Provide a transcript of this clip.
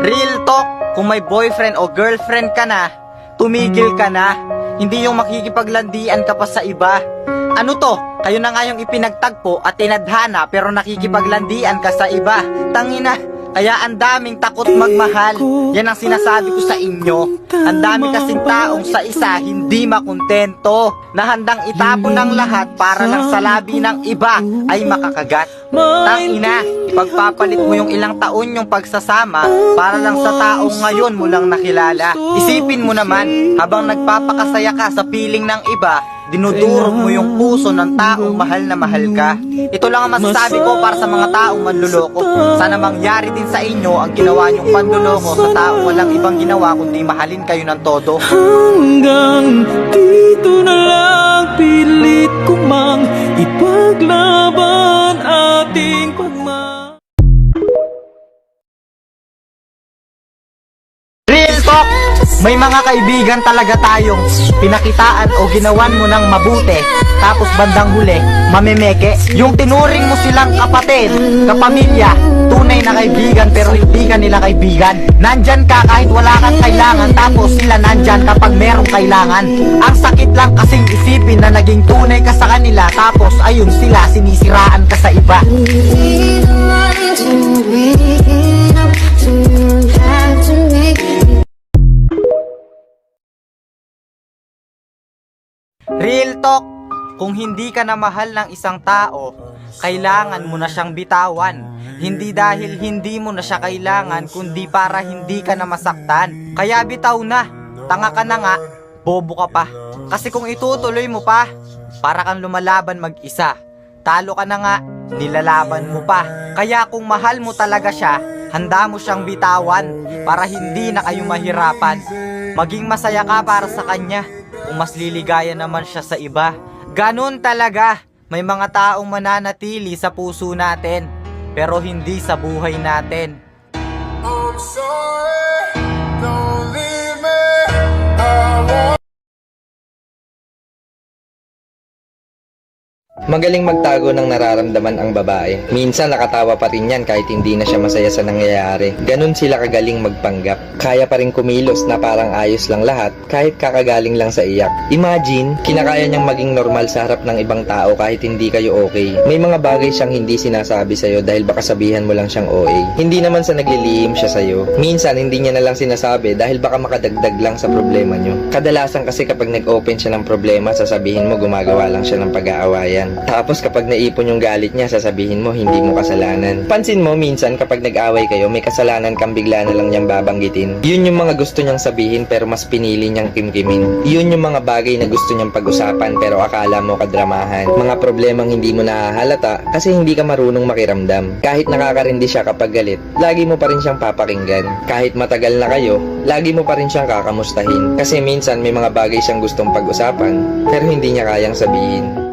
Real talk, kung may boyfriend o girlfriend ka na, tumigil ka na. Hindi yung makikipaglandian ka pa sa iba. Ano to? Kayo na nga yung ipinagtagpo at tinadhana pero nakikipaglandian ka sa iba. Tangina, kaya ang daming takot magmahal. Yan ang sinasabi ko sa inyo. Ang dami kasing taong sa isa hindi makontento, na handang itapon ng lahat para lang sa labi ng iba ay makakagat. Tangina, pagpapalit mo yung ilang taon yung pagsasama para lang sa taong ngayon mo lang nakilala. Isipin mo naman, habang nagpapakasaya ka sa piling ng iba, dinudurog mo yung puso ng taong mahal na mahal ka. Ito lang ang masasabi ko para sa mga taong manluloko. Sana mangyari din sa inyo ang ginawa nyong panluloko sa taong walang ibang ginawa kundi mahalin kayo ng todo. Hanggang dito na lang, pilit ko mang ipaglaban ating pagmamahal. Real talk! May mga kaibigan talaga tayong pinakitaan o ginawan mo ng mabuti, tapos bandang huli, mamemeke. Yung tinuring mo silang kapatid, kapamilya, tunay na kaibigan pero hindi ka nila kaibigan. Nandyan ka kahit wala kang kailangan, tapos sila nandyan kapag merong kailangan. Ang sakit lang kasing isipin na naging tunay ka sa kanila, tapos ayun sila, sinisiraan ka sa iba. Real talk, kung hindi ka na mahal ng isang tao, kailangan mo na siyang bitawan. Hindi dahil hindi mo na siya kailangan, kundi para hindi ka na masaktan. Kaya bitaw na, tanga ka na nga, bobo ka pa. Kasi kung itutuloy mo pa, para kang lumalaban mag-isa. Talo ka na nga, nilalaban mo pa. Kaya kung mahal mo talaga siya, handa mo siyang bitawan para hindi na kayo mahirapan. Maging masaya ka para sa kanya kung mas liligaya naman siya sa iba. Ganun talaga, may mga taong mananatili sa puso natin, pero hindi sa buhay natin. I'm sorry, don't leave me. I want Magaling magtago ng nararamdaman ang babae. Minsan nakatawa pa rin yan kahit hindi na siya masaya sa nangyayari. Ganun sila kagaling magpanggap. Kaya pa rin kumilos na parang ayos lang lahat kahit kakagaling lang sa iyak. Imagine, kinakaya niyang maging normal sa harap ng ibang tao kahit hindi kayo okay. May mga bagay siyang hindi sinasabi sa'yo dahil baka sabihan mo lang siyang OA. Hindi naman sa naglilihim siya sa'yo. Minsan hindi niya na lang sinasabi dahil baka makadagdag lang sa problema niyo. Kadalasan kasi kapag nag-open siya ng problema, sasabihin mo gumagawa lang siya ng pag-aawayan. Tapos kapag naipon yung galit niya, sasabihin mo hindi mo kasalanan. Pansin mo minsan kapag nag-away kayo, may kasalanan kang bigla na lang niyang babanggitin. Yun yung mga gusto niyang sabihin pero mas pinili niyang kimkimin. Yun yung mga bagay na gusto niyang pag-usapan pero akala mo kadramahan. Mga problemang hindi mo nahahalata kasi hindi ka marunong makiramdam. Kahit nakakarindi siya kapag galit, lagi mo pa rin siyang papakinggan. Kahit matagal na kayo, lagi mo pa rin siyang kakamustahin. Kasi minsan may mga bagay siyang gustong pag-usapan pero hindi niya kayang sabihin.